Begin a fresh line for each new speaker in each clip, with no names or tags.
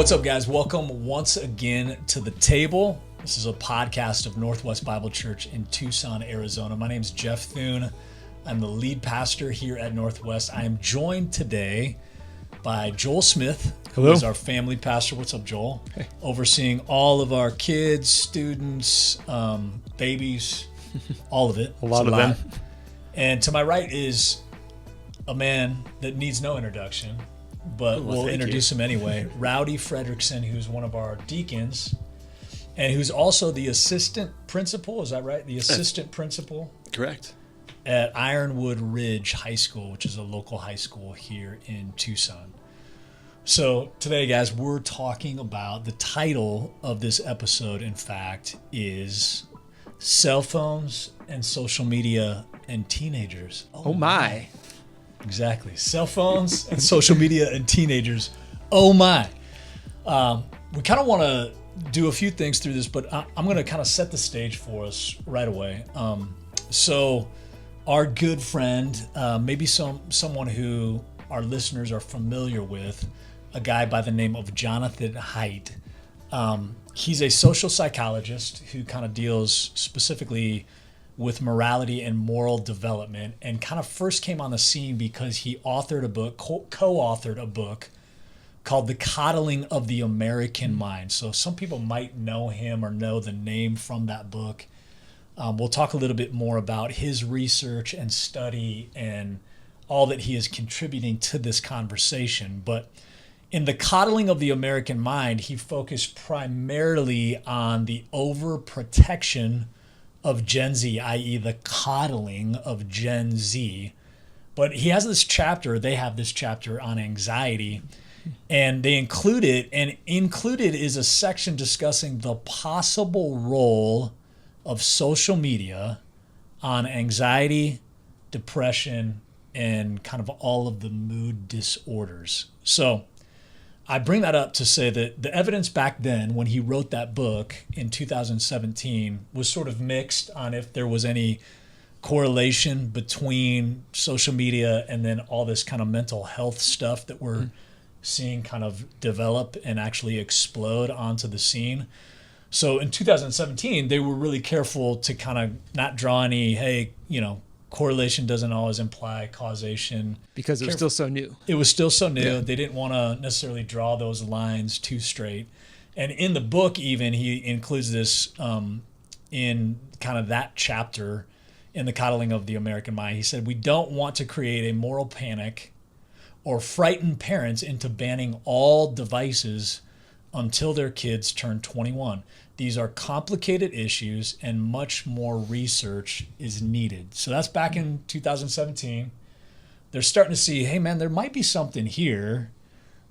What's up, guys? Welcome once again to The Table. This is a podcast of Northwest Bible Church in Tucson, Arizona. My name is Jeff Thune. I'm the lead pastor here at Northwest. I am joined today by Joel Smith, who is our family pastor. What's up, Joel?
Hey.
Overseeing all of our kids, students, babies, all of it.
A lot of them.
And to my right is a man that needs no introduction, but we'll introduce him anyway. Rowdy Fredrickson, who's one of our deacons, and who's also the assistant principal. Is that right? The assistant principal?
Correct.
At Ironwood Ridge High School, which is a local high school here in Tucson. So today, guys, we're talking about the title of this episode, in fact, is Cell Phones and Social Media and Teenagers.
Oh my.
Exactly. Cell phones and social media and teenagers. Oh my. We kind of want to do a few things through this, but I'm going to kind of set the stage for us right away. So our good friend, maybe someone who our listeners are familiar with, a guy by the name of Jonathan Haidt. He's a social psychologist who kind of deals specifically with morality and moral development, and kind of first came on the scene because he authored a book, co-authored a book called The Coddling of the American Mind. So some people might know him or know the name from that book. We'll talk a little bit more about his research and study and all that he is contributing to this conversation. But in The Coddling of the American Mind, he focused primarily on the overprotection of Gen Z, i.e. the coddling of Gen Z. But he has this chapter, they have this chapter on anxiety, and they include it, and included is a section discussing the possible role of social media on anxiety, depression, and kind of all of the mood disorders. So I bring that up to say that the evidence back then, when he wrote that book in 2017, was sort of mixed on if there was any correlation between social media and then all this kind of mental health stuff that we're seeing kind of develop and actually explode onto the scene. So in 2017, they were really careful to kind of not draw any, correlation doesn't always imply causation.
Because it was still so new.
It was still so new.
Yeah.
They didn't want to necessarily draw those lines too straight. And in the book, even, he includes this in kind of that chapter in The Coddling of the American Mind. He said, "We don't want to create a moral panic or frighten parents into banning all devices until their kids turn 21. These are complicated issues and much more research is needed." So that's back in 2017. They're starting to see, hey man, there might be something here,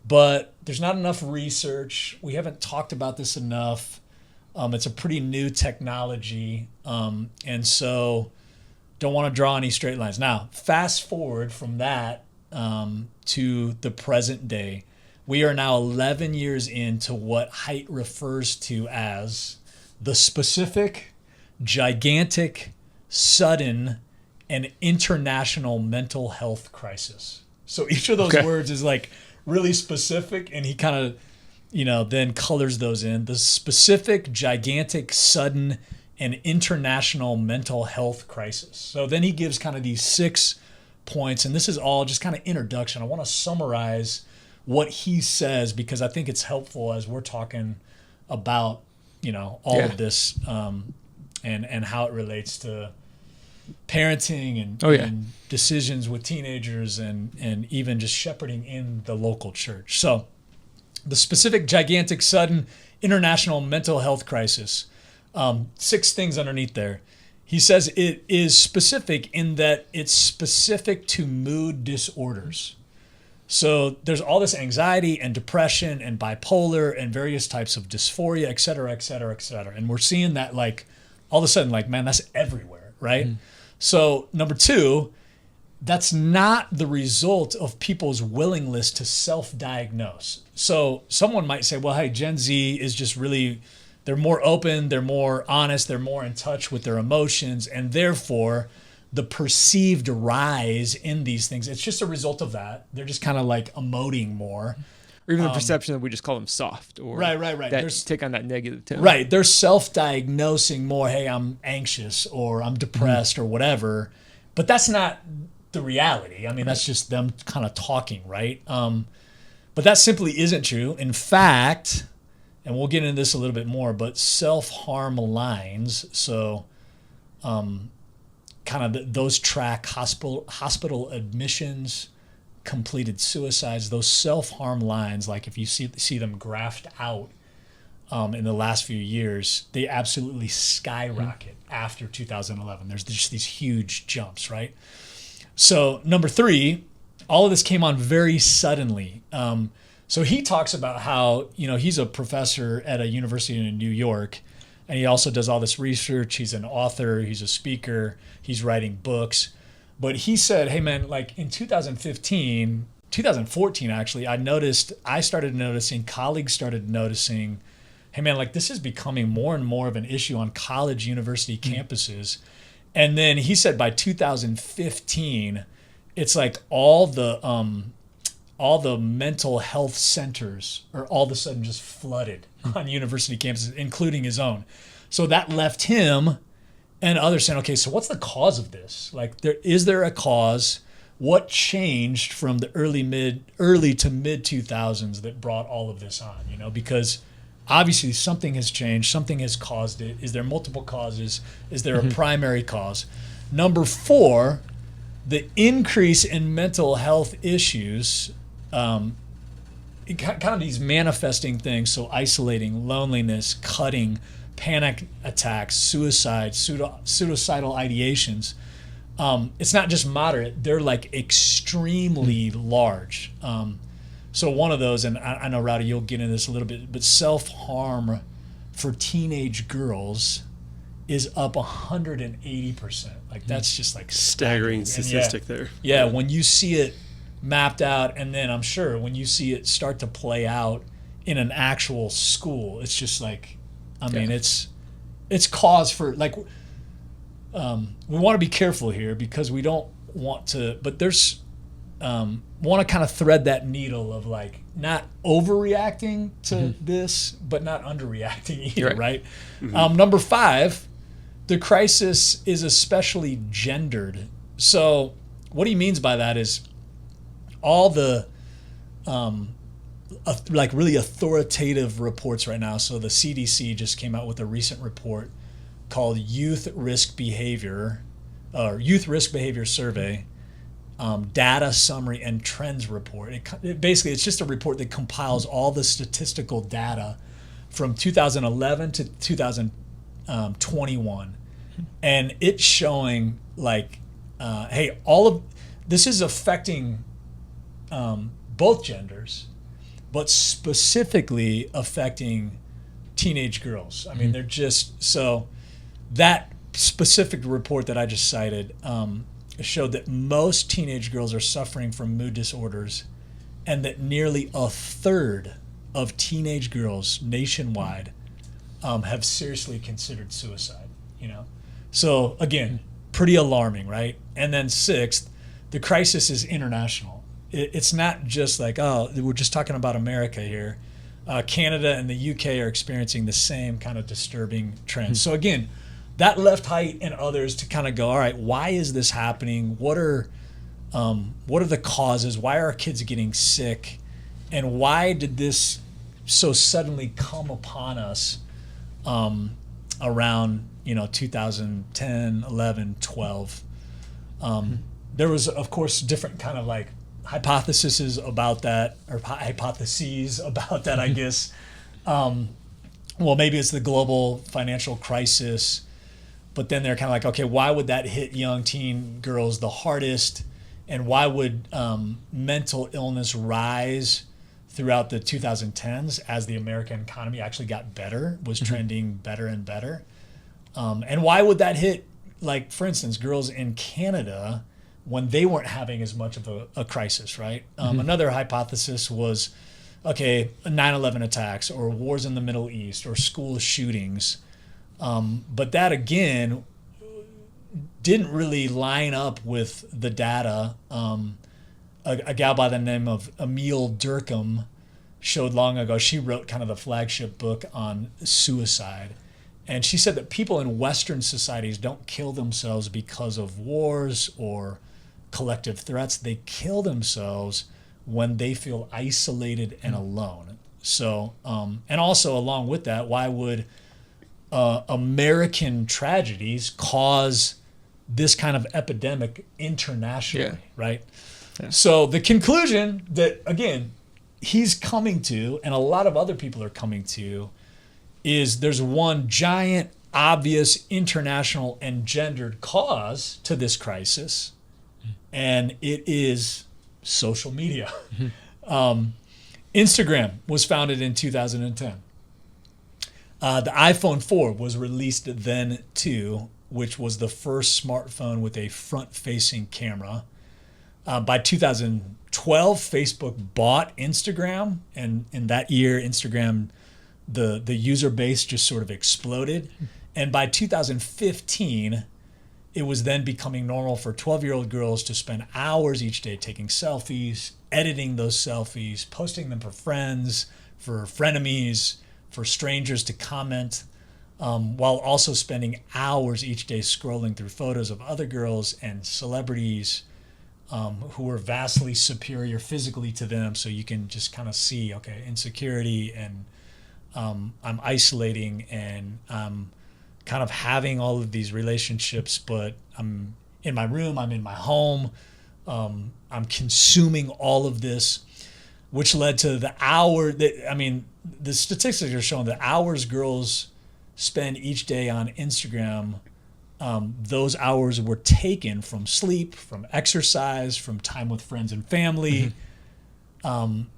but there's not enough research. We haven't talked about this enough. It's a pretty new technology. And so don't want to draw any straight lines. Now, fast forward from that to the present day. We are now 11 years into what Haidt refers to as the specific, gigantic, sudden, and international mental health crisis. So each of those words is like really specific, and he kind of, then colors those in. The specific, gigantic, sudden, and international mental health crisis. So then he gives kind of these 6 points, and this is all just kind of introduction. I want to summarize what he says, because I think it's helpful as we're talking about, all of this and how it relates to parenting and decisions with teenagers and even just shepherding in the local church. So the specific, gigantic, sudden, international mental health crisis, 6 things underneath there. He says it is specific in that it's specific to mood disorders. So there's all this anxiety and depression and bipolar and various types of dysphoria, et cetera, et cetera, et cetera. And we're seeing that all of a sudden, man, that's everywhere, right? So number 2, that's not the result of people's willingness to self-diagnose. So someone might say, well, hey, Gen Z is just really, they're more open, they're more honest, they're more in touch with their emotions, and therefore the perceived rise in these things, it's just a result of that. They're just kind of emoting more.
Or even the perception that we just call them soft, or
right.
that take on that negative tone.
Right. They're self-diagnosing more, hey, I'm anxious or I'm depressed or whatever. But that's not the reality. I mean, that's just them kind of talking, right? But that simply isn't true. In fact, and we'll get into this a little bit more, but self-harm lines, so kind of those track hospital admissions, completed suicides, those self-harm lines, like if you see them graphed out in the last few years, they absolutely skyrocket after 2011. There's just these huge jumps, right? So number 3, all of this came on very suddenly. So he talks about how, he's a professor at a university in New York, and he also does all this research. He's an author, he's a speaker, he's writing books. But he said, hey man, like in 2014 actually, colleagues started noticing, hey man, like this is becoming more and more of an issue on college university campuses. And then he said by 2015, it's like all the mental health centers are all of a sudden just flooded on university campuses, including his own. So that left him and others saying, okay, so what's the cause of this? Like, is there a cause? What changed from the early to mid 2000s that brought all of this on? Because obviously something has changed, something has caused it. Is there multiple causes? Is there a primary cause? Number 4, the increase in mental health issues, kind of these manifesting things, so isolating, loneliness, cutting, panic attacks, suicide, suicidal ideations. It's not just moderate, they're like extremely large. So one of those, and I know, Rowdy, you'll get into this a little bit, but self-harm for teenage girls is up 180%. Like that's just like
staggering statistic there.
Yeah, when you see it mapped out, and then I'm sure when you see it start to play out in an actual school, it's just like, I mean, it's cause for like, we want to be careful here because we don't want to, but there's, want to kind of thread that needle of like not overreacting to this, but not underreacting either, right? Number 5, the crisis is especially gendered. So what he means by that is all the like really authoritative reports right now. So the CDC just came out with a recent report called Youth Risk Behavior Survey, Data Summary and Trends Report. Basically, it's just a report that compiles all the statistical data from 2011 to 2021. And it's showing like, hey, all of this is affecting both genders, but specifically affecting teenage girls. I mean, they're just, so that specific report that I just cited showed that most teenage girls are suffering from mood disorders, and that nearly a third of teenage girls nationwide have seriously considered suicide, So again, pretty alarming, right? And then 6th, the crisis is international. It's not just like, oh, we're just talking about America here. Canada and the UK are experiencing the same kind of disturbing trends. So again, that left Haidt and others to kind of go, all right, why is this happening? What are the causes? Why are our kids getting sick? And why did this so suddenly come upon us around 2010, 11, 12? There was, of course, different kind of like hypotheses about that, I guess. Well, maybe it's the global financial crisis, but then they're kind of like, okay, why would that hit young teen girls the hardest? And why would mental illness rise throughout the 2010s as the American economy actually got better, was trending better and better? And why would that hit, like, for instance, girls in Canada when they weren't having as much of a crisis, right? Another hypothesis was, okay, 9/11 attacks or wars in the Middle East or school shootings. But that, again, didn't really line up with the data. A gal by the name of Emile Durkheim showed long ago. She wrote kind of the flagship book on suicide. And she said that people in Western societies don't kill themselves because of wars or collective threats. They kill themselves when they feel isolated and alone. So, and also along with that, why would American tragedies cause this kind of epidemic internationally, right? Yeah. So the conclusion that, again, he's coming to, and a lot of other people are coming to, is there's one giant, obvious, international, and gendered cause to this crisis, and it is social media. Instagram was founded in 2010. The iPhone 4 was released then too, which was the first smartphone with a front-facing camera. By 2012, Facebook bought Instagram, and in that year, Instagram, the user base just sort of exploded. And by 2015, it was then becoming normal for 12-year-old girls to spend hours each day taking selfies, editing those selfies, posting them for friends, for frenemies, for strangers to comment, while also spending hours each day scrolling through photos of other girls and celebrities who are vastly superior physically to them. So you can just kind of see, okay, insecurity, and I'm isolating, and I'm kind of having all of these relationships, but I'm in my room, I'm in my home, I'm consuming all of this, which led to the the statistics are showing the hours girls spend each day on Instagram, those hours were taken from sleep, from exercise, from time with friends and family.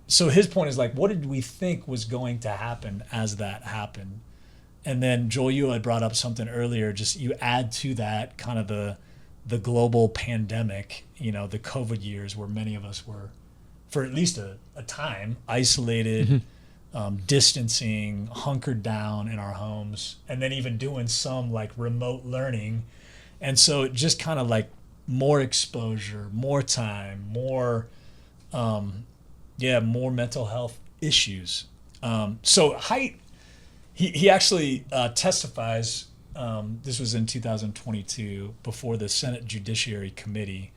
So his point is like, what did we think was going to happen as that happened? And then Joel, you had brought up something earlier, just you add to that kind of the global pandemic, the COVID years where many of us were, for at least a time, isolated, distancing, hunkered down in our homes, and then even doing some like remote learning. And so it just kind of like more exposure, more time, more mental health issues. So Haidt, he actually testifies, this was in 2022, before the Senate Judiciary Committee.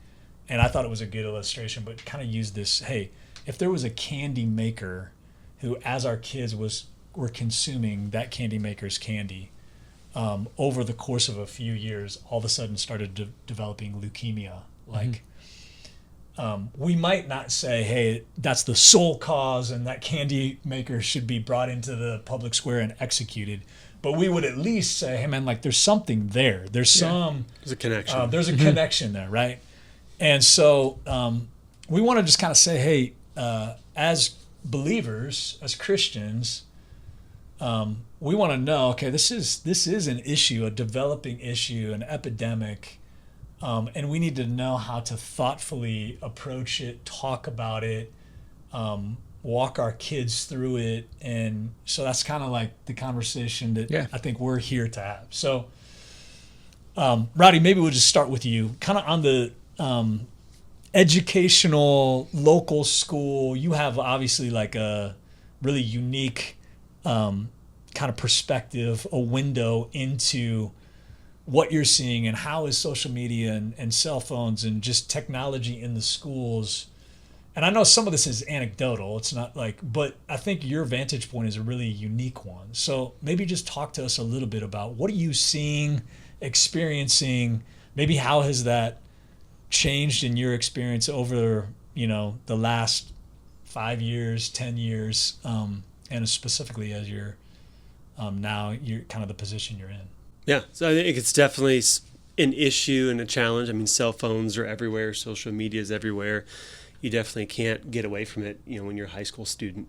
And I thought it was a good illustration, but kind of used this, hey, if there was a candy maker who, as our kids were consuming that candy maker's candy, over the course of a few years, all of a sudden started developing leukemia. Like, we might not say, hey, that's the sole cause and that candy maker should be brought into the public square and executed. But we would at least say, hey, man, like there's something there. There's
a connection.
There's a connection there, right? And so we want to just kind of say, hey, as believers, as Christians, we want to know, okay, this is an issue, a developing issue, an epidemic, and we need to know how to thoughtfully approach it, talk about it, walk our kids through it. And so that's kind of like the conversation that I think we're here to have. So, Rowdy, maybe we'll just start with you, kind of on the educational local school. You have obviously like a really unique kind of perspective, a window into what you're seeing and how is social media and cell phones and just technology in the schools. And I know some of this is anecdotal. It's not like, but I think your vantage point is a really unique one. So maybe just talk to us a little bit about what are you seeing, experiencing, maybe how has that changed in your experience over, the last 5 years, 10 years, and specifically as you're now you're kind of the position you're in.
Yeah, so I think it's definitely an issue and a challenge. I mean, cell phones are everywhere, social media is everywhere. You definitely can't get away from it, when you're a high school student.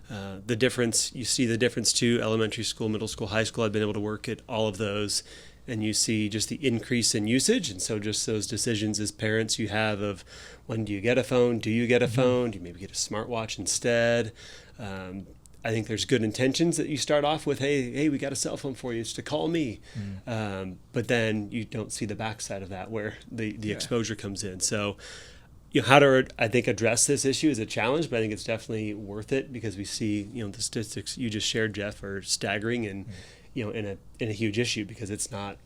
You see the difference too, elementary school, middle school, high school. I've been able to work at all of those, and you see just the increase in usage. And so just those decisions as parents you have of when do you get a phone? Do you get a phone? Do you maybe get a smartwatch instead? I think there's good intentions that you start off with, hey, we got a cell phone for you, it's to call me. But then you don't see the backside of that where the exposure comes in. So how to, I think, address this issue is a challenge, but I think it's definitely worth it because we see, the statistics you just shared, Jeff, are staggering and, in a huge issue because it's not,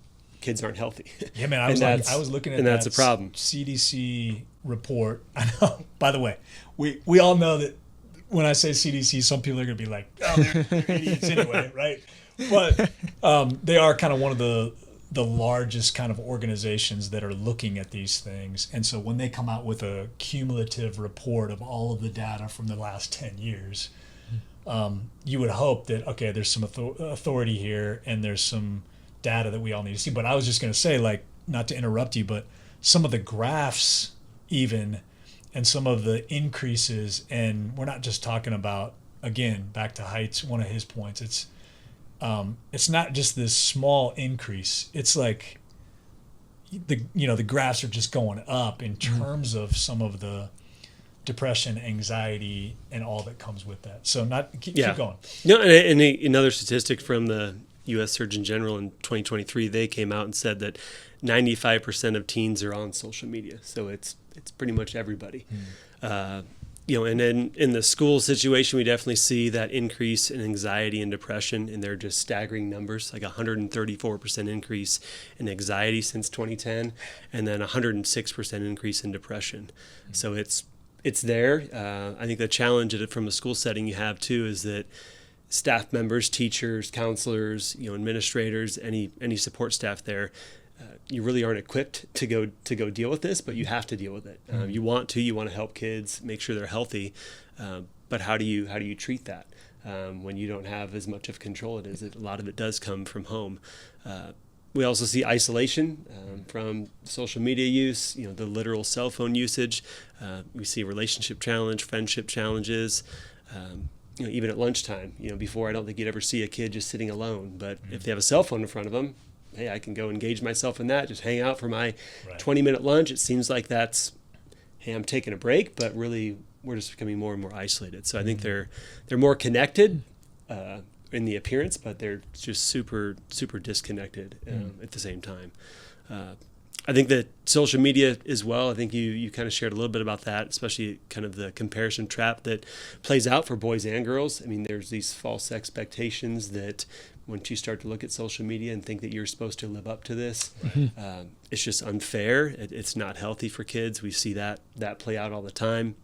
kids aren't healthy.
Yeah, man, I was looking at
and
that
that's a problem.
CDC report. I know, by the way, we all know that when I say CDC, some people are going to be like, oh, they're idiots anyway, right? But they are kind of one of the largest kind of organizations that are looking at these things. And so when they come out with a cumulative report of all of the data from the last 10 years, you would hope that, okay, there's some authority here and there's some data that we all need to see. But I was just going to say, like, not to interrupt you, but some of the graphs even and some of the increases, and we're not just talking about, again, back to Heights, one of his points, it's not just this small increase. It's like the graphs are just going up in terms of some of the depression, anxiety, and all that comes with that. So keep going.
No, and another statistic from the U.S. Surgeon General in 2023, they came out and said that 95% of teens are on social media. So it's pretty much everybody. And then in the school situation, we definitely see that increase in anxiety and depression, and they're just staggering numbers, like 134% increase in anxiety since 2010, and then 106% increase in depression. So it's there. I think the challenge from a school setting you have too is that staff members, teachers, counselors, administrators, any support staff there, you really aren't equipped to go deal with this, but you have to deal with it. You want to help kids, make sure they're healthy, but how do you treat that when you don't have as much of control? A lot of it does come from home. We also see isolation from social media use, the literal cell phone usage. We see relationship challenge, friendship challenges. Even at lunchtime, before I don't think you'd ever see a kid just sitting alone, but if they have a cell phone in front of them, hey, I can go engage myself in that, just hang out for my 20-minute lunch. It seems like that's, hey, I'm taking a break, but really we're just becoming more and more isolated. So I think they're more connected in the appearance, but they're just super, super disconnected at the same time. I think that social media as well, I think you kind of shared a little bit about that, especially kind of the comparison trap that plays out for boys and girls. I mean, there's these false expectations that once you start to look at social media and think that you're supposed to live up to this, it's just unfair. It's not healthy for kids. We see that play out all the time.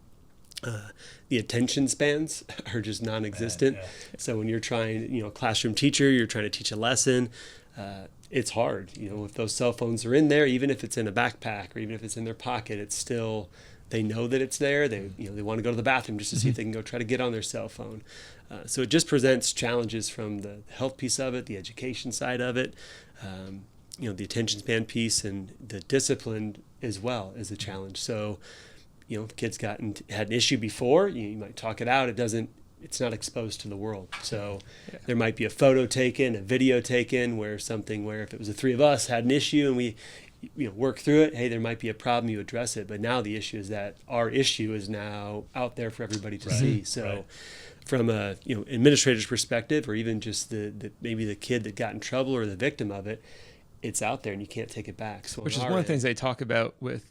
The attention spans are just non-existent. So when you're trying, classroom teacher, you're trying to teach a lesson, it's hard. If those cell phones are in there, even if it's in a backpack or even if it's in their pocket, it's still, they know that it's there. They want to go to the bathroom just to see if they can go try to get on their cell phone. So it just presents challenges from the health piece of it, the education side of it, the attention span piece, and the discipline as well is a challenge. So, if kids had an issue before, you might talk it out. It's not exposed to the world. So there might be a photo taken, a video taken where if it was the three of us had an issue and we work through it, hey, there might be a problem, you address it. But now the issue is that our issue is now out there for everybody to see. So from a administrator's perspective, or even just maybe the kid that got in trouble or the victim of it, it's out there and you can't take it back. So
which is one of the things they talk about with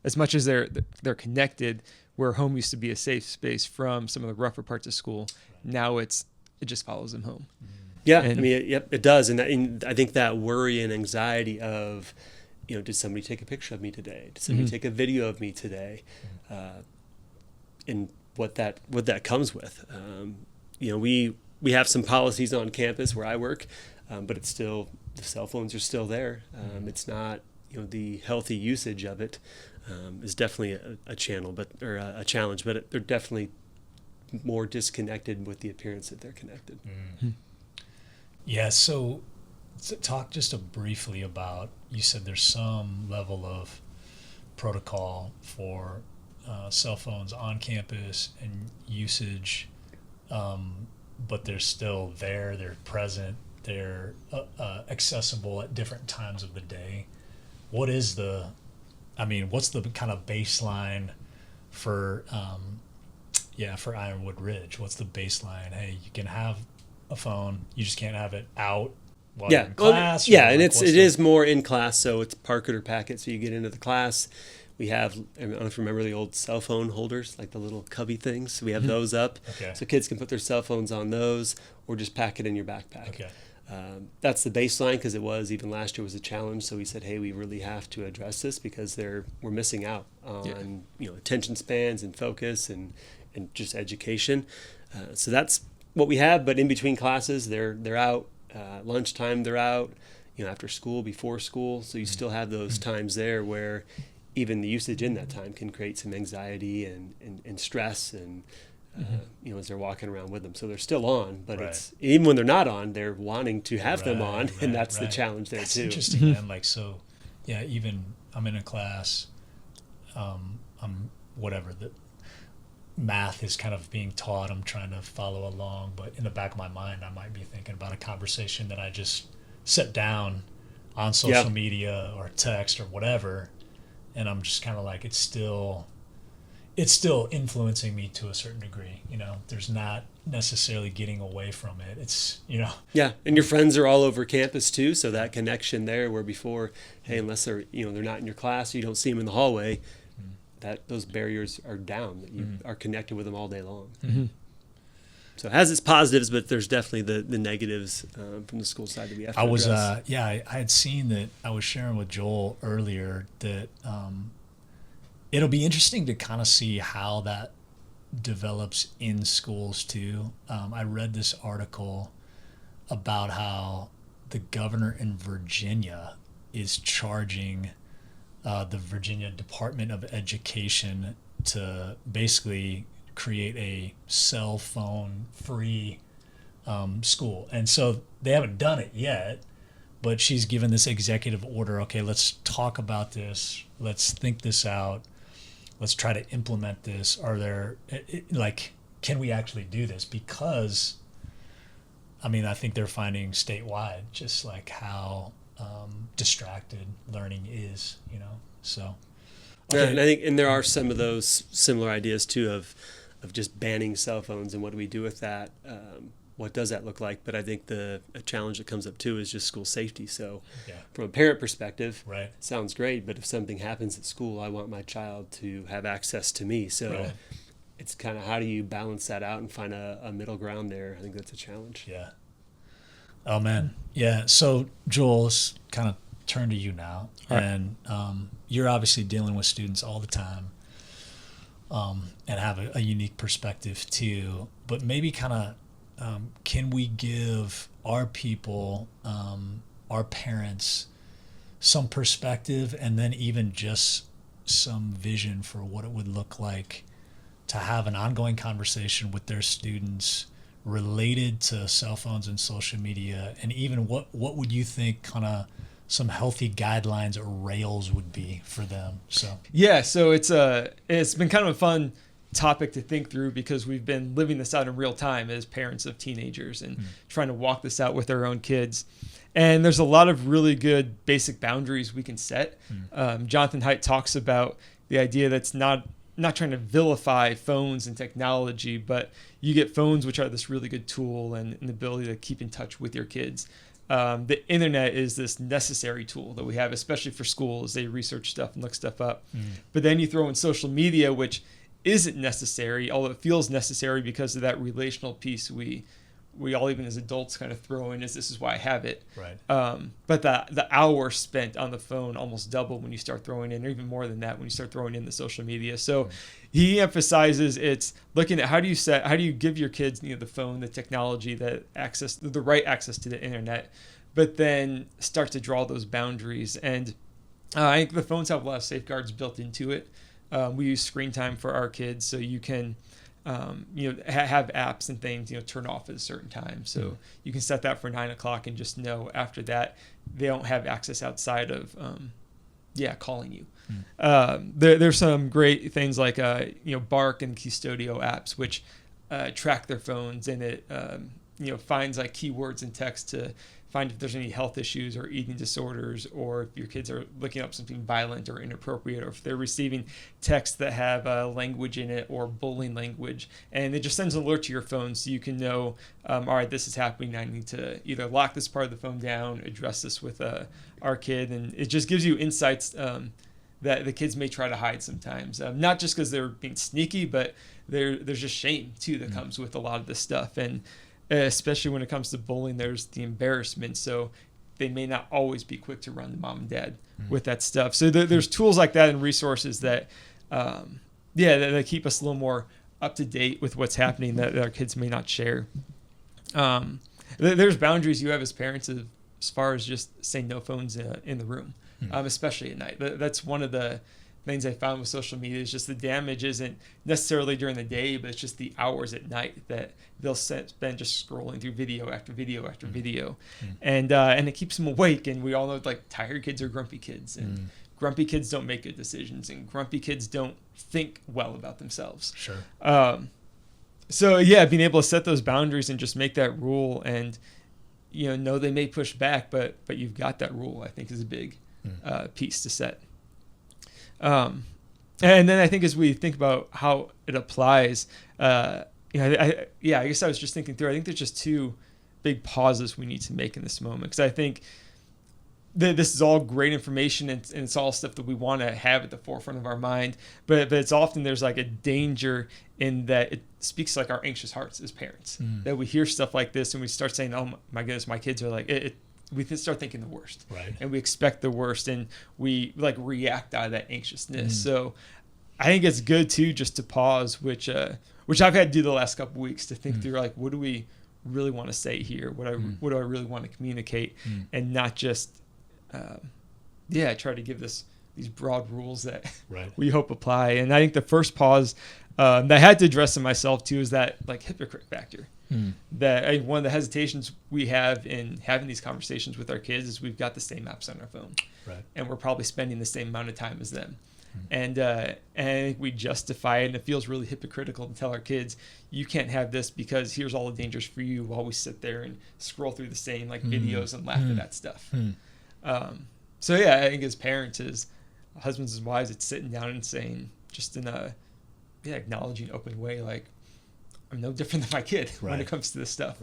as much as they're connected, where home used to be a safe space from some of the rougher parts of school, now it just follows them home.
Yeah, it does. And I think that worry and anxiety of, did somebody take a picture of me today? Did somebody take a video of me today? And what that comes with. We have some policies on campus where I work, but it's still, the cell phones are still there. It's not, the healthy usage of it is definitely a challenge, but they're definitely more disconnected with the appearance that they're connected.
Yeah, so talk just briefly about, you said there's some level of protocol for cell phones on campus and usage, but they're still there, they're present, they're accessible at different times of the day. What's the kind of baseline for Ironwood Ridge? What's the baseline? Hey, you can have a phone, you just can't have it out while you're in class.
And it is more in class, so it's park it or pack it, so you get into the class. We have, I don't know if you remember the old cell phone holders, like the little cubby things. We have those up.
Okay.
So kids can put their cell phones on those or just pack it in your backpack.
Okay.
That's the baseline, because it was, even last year was a challenge. So we said, hey, we really have to address this because we're missing out on attention spans and focus and just education. So that's what we have. But in between classes, they're out. Lunchtime, they're out. After school, before school. So you still have those times there where even the usage in that time can create some anxiety and stress and as they're walking around with them. So they're still on, but it's even when they're not on, they're wanting to have them on, and that's the challenge there too.
Interesting, man. Like, so, yeah, even I'm in a class, I'm whatever, the math is kind of being taught. I'm trying to follow along, but in the back of my mind, I might be thinking about a conversation that I just set down on social media or text or whatever, and I'm just kind of like, it's still influencing me to a certain degree. There's not necessarily getting away from it. It's
and your friends are all over campus too, so that connection there, where before, hey, unless they're they're not in your class, you don't see them in the hallway, that those barriers are down, that you are connected with them all day long. So it has its positives, but there's definitely the negatives from the school side that we have to address.
I had seen that. I was sharing with Joel earlier that it'll be interesting to kind of see how that develops in schools too. I read this article about how the governor in Virginia is charging the Virginia Department of Education to basically create a cell phone free school. And so they haven't done it yet, but she's given this executive order. Okay, let's talk about this. Let's think this out. Let's try to implement this. Can we actually do this? Because, I think they're finding statewide just like how distracted learning is, so.
Okay. And I think, there are some of those similar ideas too of just banning cell phones, and what do we do with that? What does that look like? But I think a challenge that comes up too is just school safety. So from a parent perspective, it sounds great, but if something happens at school, I want my child to have access to me. So it's kind of, how do you balance that out and find a middle ground there? I think that's a challenge.
Yeah. Oh, man. Yeah. So, Joel, let's kind of turn to you now. All right. And you're obviously dealing with students all the time. And have a unique perspective too, but maybe kind of can we give our people, our parents, some perspective, and then even just some vision for what it would look like to have an ongoing conversation with their students related to cell phones and social media, and even what would you think kind of some healthy guidelines or rails would be for them? So it's been kind of a fun topic to think through, because we've been living this out in real time as parents of teenagers and trying to walk this out with our own kids. And there's a lot of really good basic boundaries we can set. Jonathan Haidt talks about the idea that's not trying to vilify phones and technology, but you get phones, which are this really good tool and an ability to keep in touch with your kids. The internet is this necessary tool that we have, especially for school, as they research stuff and look stuff up. But then you throw in social media, which isn't necessary, although it feels necessary because of that relational piece we all, even as adults, kind of throw in as this is why I have it. Right.
But the hours spent on the phone almost double when you start throwing in, or even more than that when you start throwing in the social media. So he emphasizes it's looking at how do you give your kids the phone, the technology, the right access to the internet, but then start to draw those boundaries. And I think the phones have a lot of safeguards built into it. We use screen time for our kids, so you can have apps and things turn off at a certain time. So you can set that for 9 o'clock and just know after that they don't have access outside of calling you. There's some great things like Bark and Custodio apps, which track their phones, and it finds like keywords and text to find if there's any health issues or eating disorders, or if your kids are looking up something violent or inappropriate, or if they're receiving texts that have language in it or bullying language. And it just sends an alert to your phone so you can know, all right, this is happening. I need to either lock this part of the phone down, address this with our kid. And it just gives you insights
that the kids may try to hide sometimes. Not just because they're being sneaky, but there's just shame too that comes with a lot of this stuff. And especially when it comes to bullying, there's the embarrassment. So they may not always be quick to run to mom and dad with that stuff. So there's tools like that and resources that, that keep us a little more up to date with what's happening that our kids may not share. There's boundaries you have as parents as far as just saying no phones in the room, especially at night. That's one of the things I found with social media is just the damage isn't necessarily during the day, but it's just the hours at night that they'll spend just scrolling through video after video after video. And it keeps them awake. And we all know like tired kids are grumpy kids, and grumpy kids don't make good decisions, and grumpy kids don't think well about themselves.
Sure.
So yeah, being able to set those boundaries and just make that rule, and know they may push back, but you've got that rule, I think is a big piece to set. And then I think as we think about how it applies, I guess I was just thinking through, I think there's just two big pauses we need to make in this moment. Because I think this is all great information and it's all stuff that we want to have at the forefront of our mind. But it's often there's like a danger in that it speaks like our anxious hearts as parents. That we hear stuff like this and we start saying, oh my goodness, my kids are like, we start thinking the worst,
right?
And we expect the worst, and we like react out of that anxiousness. So I think it's good too just to pause, which I've had to do the last couple of weeks to think through, like, what do we really want to say here? What do I really want to communicate, and not just try to give these broad rules that we hope apply. And I think the first pause that I had to address in myself too is that like hypocrite factor. That one of the hesitations we have in having these conversations with our kids is we've got the same apps on our phone, and we're probably spending the same amount of time as them. And I think we justify it, and it feels really hypocritical to tell our kids, you can't have this because here's all the dangers for you, while we sit there and scroll through the same like videos and laugh at that stuff. So yeah, I think as parents, as husbands and wives, it's sitting down and saying, just in a acknowledging open way, like, I'm no different than my kid when it comes to this stuff.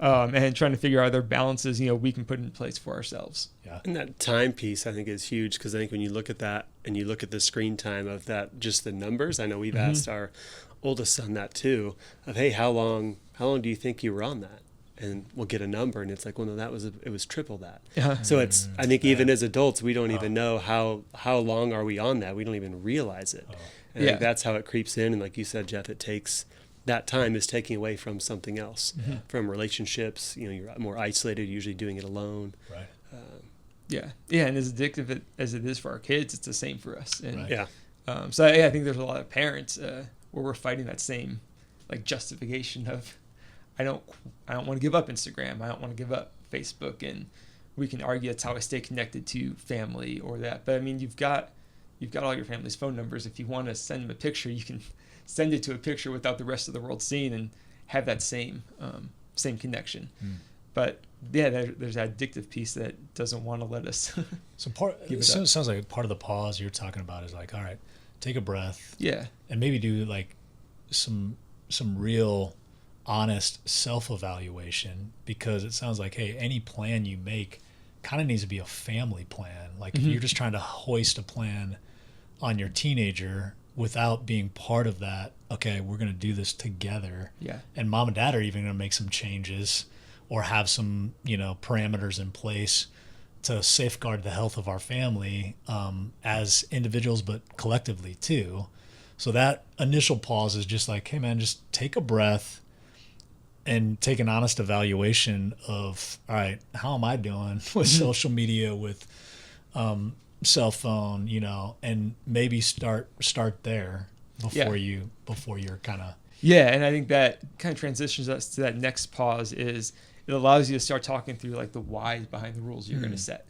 And trying to figure out other balances, we can put in place for ourselves.
Yeah.
And that time piece, I think, is huge, because I think when you look at that and you look at the screen time of that, just the numbers, I know we've asked our oldest son that too, of, hey, how long do you think you were on that? And we'll get a number, and it's like, well, no, it was triple that. So it's, I think even as adults, we don't even know how long are we on that. We don't even realize it. And I think that's how it creeps in. And like you said, Jeff, that time is taking away from something else, from relationships. You're more isolated, usually doing it alone.
Right.
And as addictive as it is for our kids, it's the same for us. And
so
I think there's a lot of parents where we're fighting that same like justification of, I don't want to give up Instagram, I don't want to give up Facebook, and we can argue that's how I stay connected to family or that. But I mean, you've got all your family's phone numbers. If you want to send them a picture, you can send it to a picture without the rest of the world seeing and have that same connection. But there's that addictive piece that doesn't want to let us.
It sounds like part of the pause you're talking about is like, all right, take a breath.
Yeah.
And maybe do like some real honest self-evaluation, because it sounds like, hey, any plan you make kind of needs to be a family plan. Like if you're just trying to hoist a plan on your teenager without being part of that, okay, we're going to do this together.
Yeah.
And mom and dad are even going to make some changes or have some, parameters in place to safeguard the health of our family as individuals, but collectively too. So that initial pause is just like, hey man, just take a breath and take an honest evaluation of, all right, how am I doing with social media, with cell phone, and maybe start there before you're kind of.
Yeah. And I think that kind of transitions us to that next pause is it allows you to start talking through like the whys behind the rules you're going to set.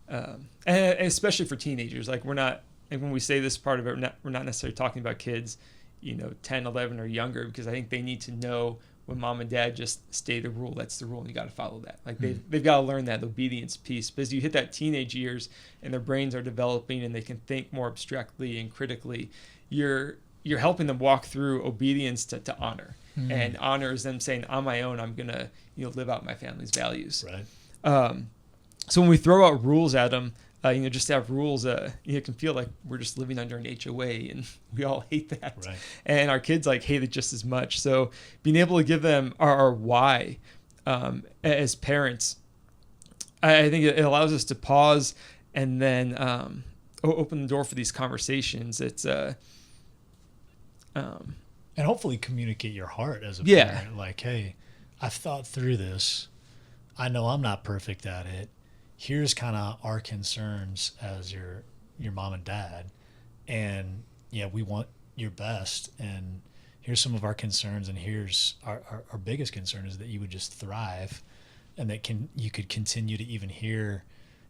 And especially for teenagers, like when we say this part of it, we're not necessarily talking about kids, 10, 11 or younger, because I think they need to know when mom and dad just state a rule, that's the rule, and you got to follow that. Like they've got to learn that obedience piece, because you hit that teenage years and their brains are developing and they can think more abstractly and critically. You're helping them walk through obedience to honor, and honor is them saying, on my own, I'm gonna live out my family's values.
Right.
So when we throw out rules at them, just to have rules, it can feel like we're just living under an HOA, and we all hate that.
Right.
And our kids like hate it just as much. So being able to give them our why as parents, I think it allows us to pause and then open the door for these conversations. It's
and hopefully communicate your heart as a
Yeah.
parent. Like, hey, I've thought through this. I know I'm not perfect at it. Here's kind of our concerns as your mom and dad. And yeah, we want your best. And here's some of our concerns. And here's our biggest concern is that you would just thrive and that you could continue to even hear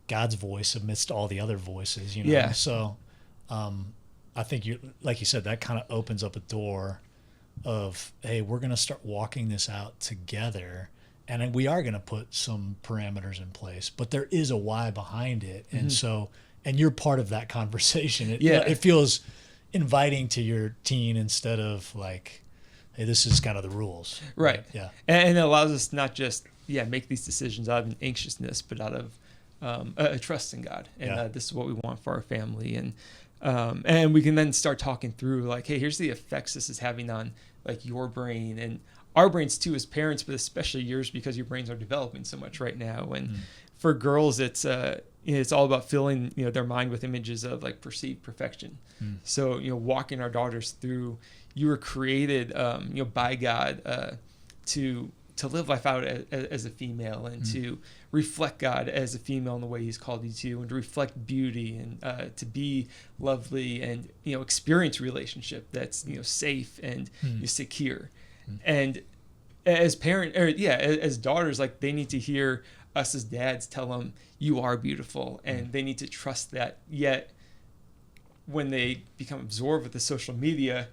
God's voice amidst all the other voices, you know?
Yeah.
So, I think like you said, that kind of opens up a door of, hey, we're going to start walking this out together, and we are going to put some parameters in place, but there is a why behind it.
Mm-hmm.
And so, and you're part of that conversation.
Yeah.
It feels inviting to your teen instead of like, hey, this is kind of the rules.
Right.
Yeah.
And it allows us not just make these decisions out of an anxiousness, but out of a trust in God, and this is what we want for our family, and we can then start talking through like, hey, here's the effects this is having on like your brain and our brains too as parents, but especially yours because your brains are developing so much right now. And for girls, it's all about filling their mind with images of like perceived perfection. So walking our daughters through, you were created by God to live life out as a female and to reflect God as a female in the way He's called you to, and to reflect beauty and to be lovely and experience relationship that's safe and secure. And as as daughters, like they need to hear us as dads tell them you are beautiful, and they need to trust that. Yet when they become absorbed with the social media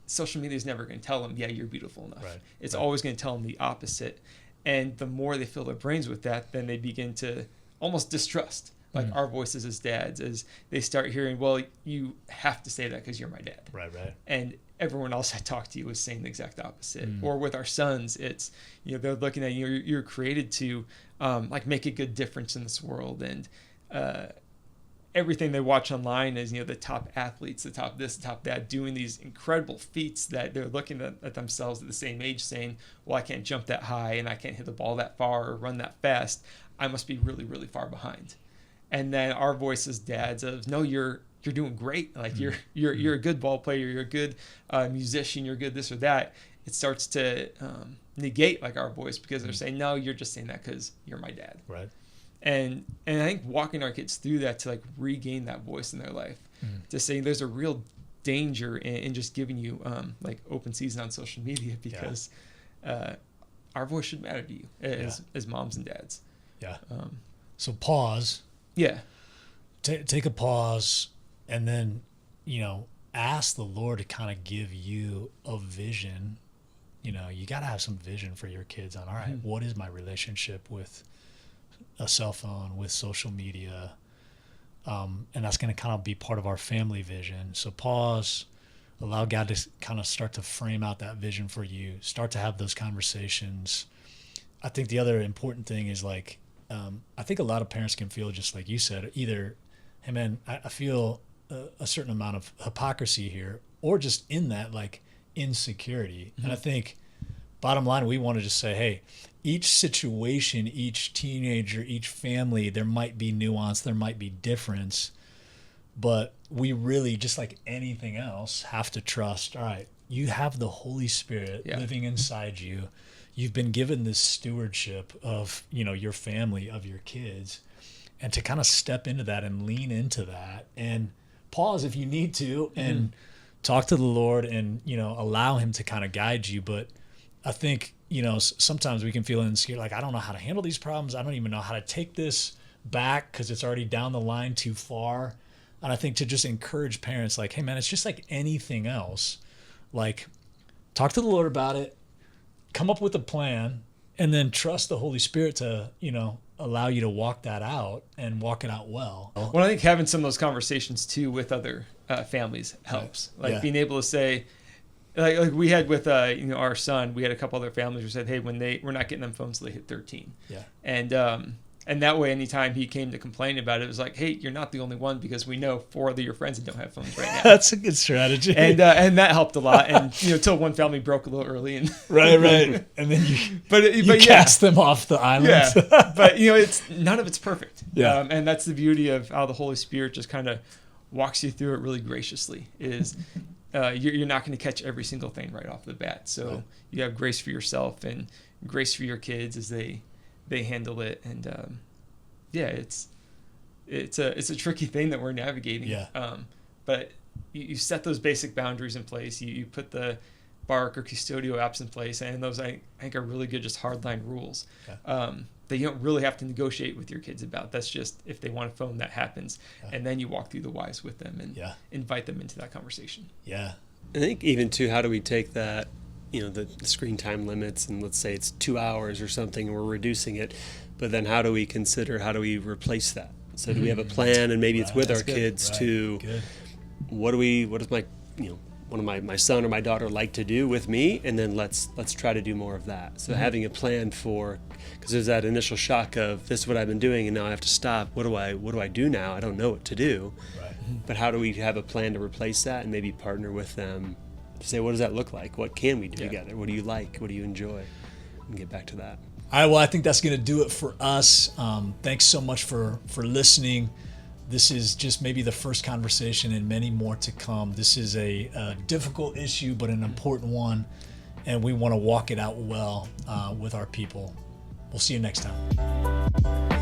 is never going to tell them, yeah, you're beautiful enough.
Right.
It's always going to tell them the opposite. And the more they fill their brains with that, then they begin to almost distrust like our voices as dads, as they start hearing, well, you have to say that because you're my dad.
Right.
And everyone else I talked to is saying the exact opposite. Or with our sons, it's, they're looking at you're created to like make a good difference in this world. And everything they watch online is, the top athletes, the top this, the top that, doing these incredible feats that they're looking at themselves at the same age saying, well, I can't jump that high and I can't hit the ball that far or run that fast. I must be really, really far behind. And then our voice as dads of, no, you're doing great. Like you're a good ball player. You're a good musician. You're good this or that. It starts to negate like our voice because they're saying, no, you're just saying that because you're my dad.
Right.
And I think walking our kids through that to like regain that voice in their life, to say there's a real danger in just giving you like open season on social media because our voice should matter to you as moms and dads.
Yeah. So pause.
Yeah.
Take a pause, and then ask the Lord to kind of give you a vision. You got to have some vision for your kids on, all right, what is my relationship with a cell phone, with social media, and that's going to kind of be part of our family vision. So pause, allow God to kind of start to frame out that vision for you, start to have those conversations. I think the other important thing is like, I think a lot of parents can feel just like you said, either, hey man, I feel a certain amount of hypocrisy here, or just in that like insecurity. And I think bottom line, we want to just say, hey, each situation, each teenager, each family, there might be nuance, there might be difference, but we really, just like anything else, have to trust, all right, you have the Holy Spirit living inside you. You've been given this stewardship of, your family, of your kids, and to kind of step into that and lean into that and pause if you need to and talk to the Lord and, allow Him to kind of guide you. But I think, sometimes we can feel insecure, like, I don't know how to handle these problems. I don't even know how to take this back because it's already down the line too far. And I think to just encourage parents, like, hey, man, it's just like anything else. Like, talk to the Lord about it, come up with a plan, and then trust the Holy Spirit to, allow you to walk that out and walk it out well.
Well, I think having some of those conversations too with other families helps. Like being able to say, like we had with our son, we had a couple other families who said, hey, we're not getting them phones till they hit 13.
Yeah.
And And that way, anytime he came to complain about it, it was like, hey, you're not the only one, because we know 4 of your friends that don't have phones right now.
That's a good strategy.
And that helped a lot. And till one family broke a little early. And
right. And then you
but
cast them off the island.
Yeah. But it's none of it's perfect.
Yeah.
And that's the beauty of how the Holy Spirit just kind of walks you through it really graciously. Is you're not going to catch every single thing right off the bat. So
Right.
you have grace for yourself and grace for your kids as they handle it. And it's a tricky thing that we're navigating.
Yeah.
But you set those basic boundaries in place. You put the Bark or Custodio apps in place, and those I think are really good, just hardline rules.
Okay.
That you don't really have to negotiate with your kids about. That's just, if they want a phone, that happens.
Yeah.
And then you walk through the whys with them and invite them into that conversation.
Yeah.
I think even too, how do we take that, the screen time limits, and let's say it's 2 hours or something, and we're reducing it, but then how do we replace that? So do we have a plan, and maybe it's with our kids to, what does my son or my daughter like to do with me, and then let's try to do more of that. So having a plan because there's that initial shock of, this is what I've been doing and now I have to stop. What do I do now? I don't know what to do.
Right.
But how do we have a plan to replace that, and maybe partner with them to say, what does that look like? What can we do together? What do you like? What do you enjoy? And get back to that.
All right, well, I think that's going to do it for us. Thanks so much for listening. This is just maybe the first conversation and many more to come. This is a difficult issue, but an important one, and we want to walk it out well with our people. We'll see you next time.